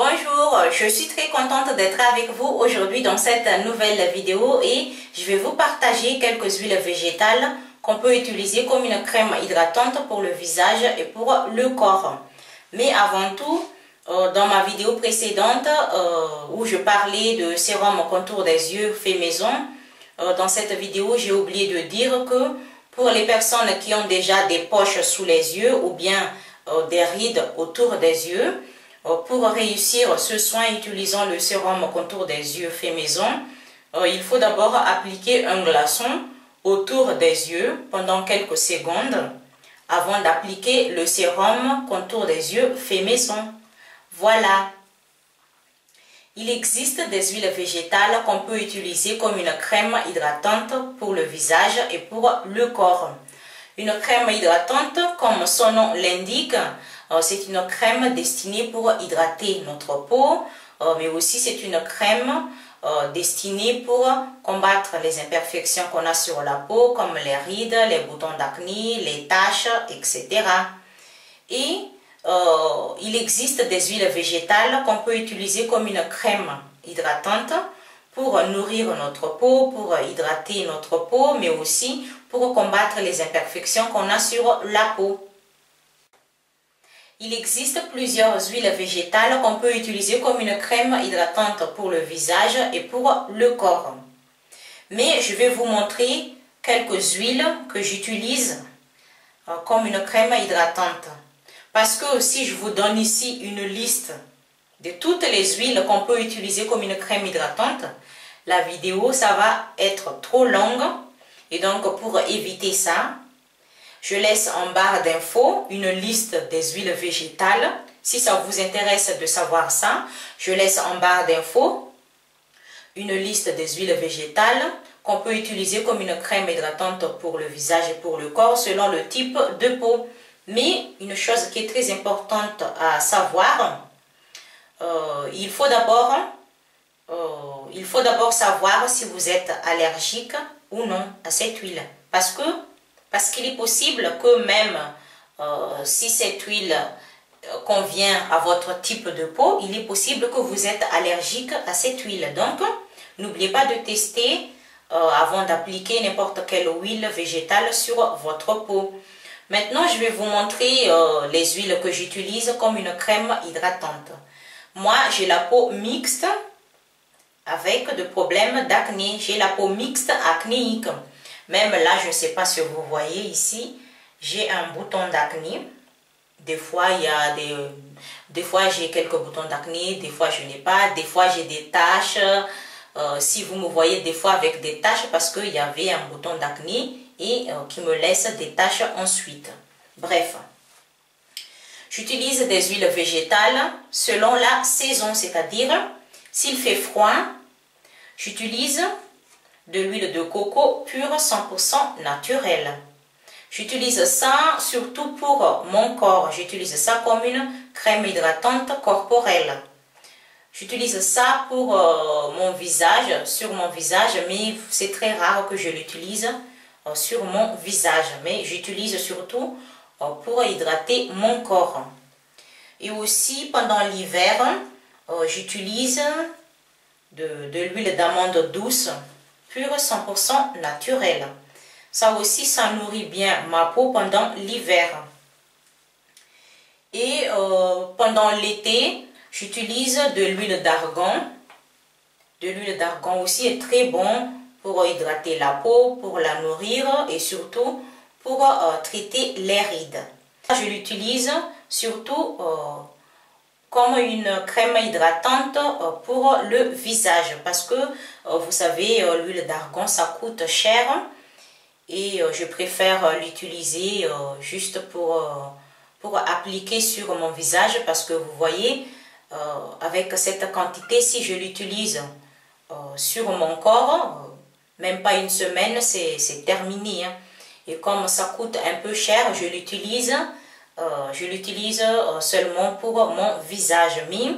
Bonjour, je suis très contente d'être avec vous aujourd'hui dans cette nouvelle vidéo et je vais vous partager quelques huiles végétales qu'on peut utiliser comme une crème hydratante pour le visage et pour le corps. Mais avant tout, dans ma vidéo précédente où je parlais de sérum contour des yeux fait maison, dans cette vidéo j'ai oublié de dire que pour les personnes qui ont déjà des poches sous les yeux ou bien des rides autour des yeux, pour réussir ce soin utilisant le sérum contour des yeux fait maison, il faut d'abord appliquer un glaçon autour des yeux pendant quelques secondes avant d'appliquer le sérum contour des yeux fait maison. Voilà. Il existe des huiles végétales qu'on peut utiliser comme une crème hydratante pour le visage et pour le corps. Une crème hydratante, comme son nom l'indique, c'est une crème destinée pour hydrater notre peau, mais aussi c'est une crème destinée pour combattre les imperfections qu'on a sur la peau, comme les rides, les boutons d'acné, les taches, etc. Et il existe des huiles végétales qu'on peut utiliser comme une crème hydratante pour nourrir notre peau, pour hydrater notre peau, mais aussi pour combattre les imperfections qu'on a sur la peau. Il existe plusieurs huiles végétales qu'on peut utiliser comme une crème hydratante pour le visage et pour le corps. Mais je vais vous montrer quelques huiles que j'utilise comme une crème hydratante. Parce que si je vous donne ici une liste de toutes les huiles qu'on peut utiliser comme une crème hydratante, la vidéo ça va être trop longue. Et donc pour éviter ça, je laisse en barre d'infos une liste des huiles végétales. Si ça vous intéresse de savoir ça, je laisse en barre d'infos une liste des huiles végétales qu'on peut utiliser comme une crème hydratante pour le visage et pour le corps selon le type de peau. Mais une chose qui est très importante à savoir, il faut d'abord savoir si vous êtes allergique ou non à cette huile. Parce qu'il est possible que même si cette huile convient à votre type de peau, il est possible que vous êtes allergique à cette huile. Donc, n'oubliez pas de tester avant d'appliquer n'importe quelle huile végétale sur votre peau. Maintenant, je vais vous montrer les huiles que j'utilise comme une crème hydratante. Moi, j'ai la peau mixte avec des problèmes d'acné. J'ai la peau mixte acnéique. Même là, je ne sais pas si vous voyez ici, j'ai un bouton d'acné. Des fois, des fois j'ai quelques boutons d'acné, des fois je n'ai pas, des fois j'ai des taches. Si vous me voyez des fois avec des taches, parce qu'il y avait un bouton d'acné et qui me laisse des taches ensuite. Bref, j'utilise des huiles végétales selon la saison, c'est-à-dire s'il fait froid, j'utilise de l'huile de coco pure 100% naturelle. J'utilise ça surtout pour mon corps. J'utilise ça comme une crème hydratante corporelle. J'utilise ça pour mon visage, sur mon visage, mais c'est très rare que je l'utilise sur mon visage. Mais j'utilise surtout pour hydrater mon corps. Et aussi pendant l'hiver, j'utilise de l'huile d'amande douce pure 100% naturelle. Ça aussi, ça nourrit bien ma peau pendant l'hiver. Et pendant l'été, j'utilise de l'huile d'argan. De l'huile d'argan aussi est très bon pour hydrater la peau, pour la nourrir et surtout pour traiter les rides. Je l'utilise surtout comme une crème hydratante pour le visage parce que vous savez l'huile d'argan ça coûte cher et je préfère l'utiliser juste pour appliquer sur mon visage parce que vous voyez avec cette quantité si je l'utilise sur mon corps même pas une semaine c'est terminé hein. Et comme ça coûte un peu cher je l'utilise seulement pour mon visage. Mais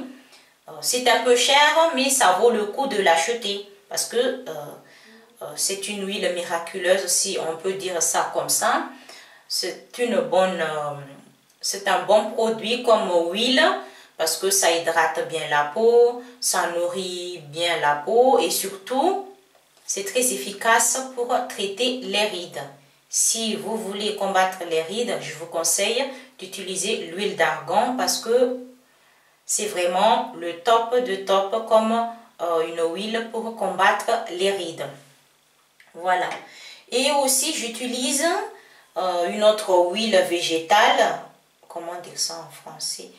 c'est un peu cher, mais ça vaut le coup de l'acheter. Parce que c'est une huile miraculeuse, si on peut dire ça comme ça. C'est un bon produit comme huile parce que ça hydrate bien la peau, ça nourrit bien la peau et surtout, c'est très efficace pour traiter les rides. Si vous voulez combattre les rides, je vous conseille d'utiliser l'huile d'argan parce que c'est vraiment le top de top comme une huile pour combattre les rides. Voilà. Et aussi, j'utilise une autre huile végétale. Comment dire ça en français?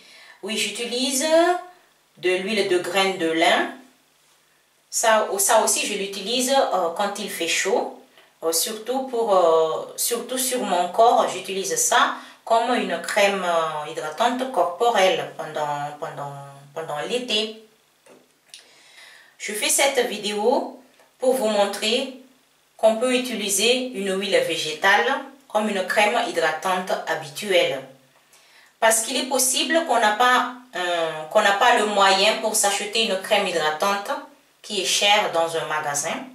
Oui, j'utilise de l'huile de graines de lin. Ça aussi, je l'utilise quand il fait chaud. Surtout sur mon corps, j'utilise ça comme une crème hydratante corporelle pendant l'été. Je fais cette vidéo pour vous montrer qu'on peut utiliser une huile végétale comme une crème hydratante habituelle. Parce qu'il est possible qu'on n'a pas le moyen pour s'acheter une crème hydratante qui est chère dans un magasin.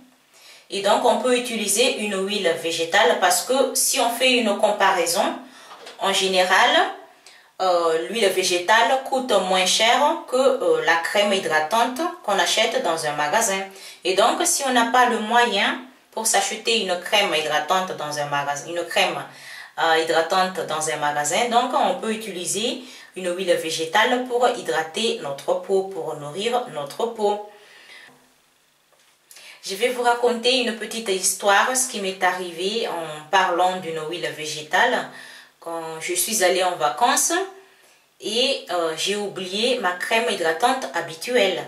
Et donc, on peut utiliser une huile végétale parce que si on fait une comparaison, en général, l'huile végétale coûte moins cher que la crème hydratante qu'on achète dans un magasin. Et donc, si on n'a pas le moyen pour s'acheter une crème hydratante dans un magasin, donc on peut utiliser une huile végétale pour hydrater notre peau, pour nourrir notre peau. Je vais vous raconter une petite histoire, ce qui m'est arrivé en parlant d'une huile végétale. Quand je suis allée en vacances et j'ai oublié ma crème hydratante habituelle.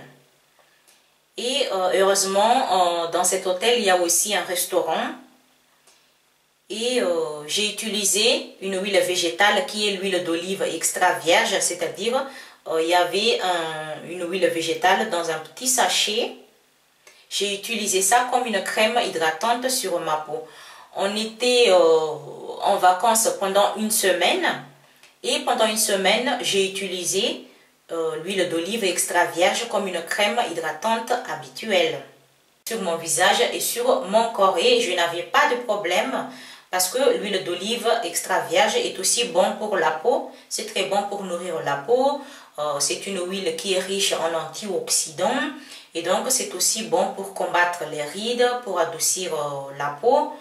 Et heureusement, dans cet hôtel, il y a aussi un restaurant. Et j'ai utilisé une huile végétale qui est l'huile d'olive extra vierge, c'est-à-dire il y avait une huile végétale dans un petit sachet. J'ai utilisé ça comme une crème hydratante sur ma peau. On était en vacances pendant une semaine et pendant une semaine, j'ai utilisé l'huile d'olive extra vierge comme une crème hydratante habituelle sur mon visage et sur mon corps. Et je n'avais pas de problème parce que l'huile d'olive extra vierge est aussi bon pour la peau. C'est très bon pour nourrir la peau. C'est une huile qui est riche en antioxydants. Et donc, c'est aussi bon pour combattre les rides, pour adoucir la peau.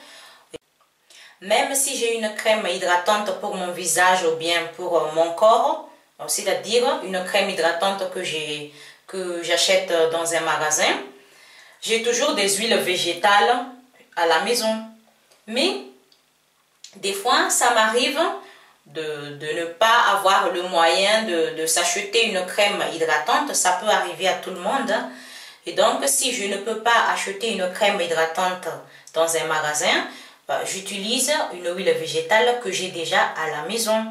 Même si j'ai une crème hydratante pour mon visage ou bien pour mon corps, c'est-à-dire une crème hydratante que j'achète dans un magasin, j'ai toujours des huiles végétales à la maison. Mais des fois, ça m'arrive de ne pas avoir le moyen de s'acheter une crème hydratante. Ça peut arriver à tout le monde. Et donc, si je ne peux pas acheter une crème hydratante dans un magasin, j'utilise une huile végétale que j'ai déjà à la maison.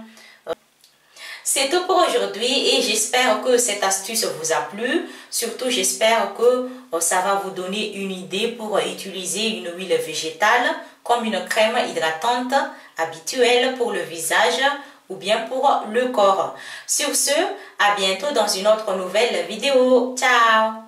C'est tout pour aujourd'hui et j'espère que cette astuce vous a plu. Surtout, j'espère que ça va vous donner une idée pour utiliser une huile végétale comme une crème hydratante habituelle pour le visage ou bien pour le corps. Sur ce, à bientôt dans une autre nouvelle vidéo. Ciao!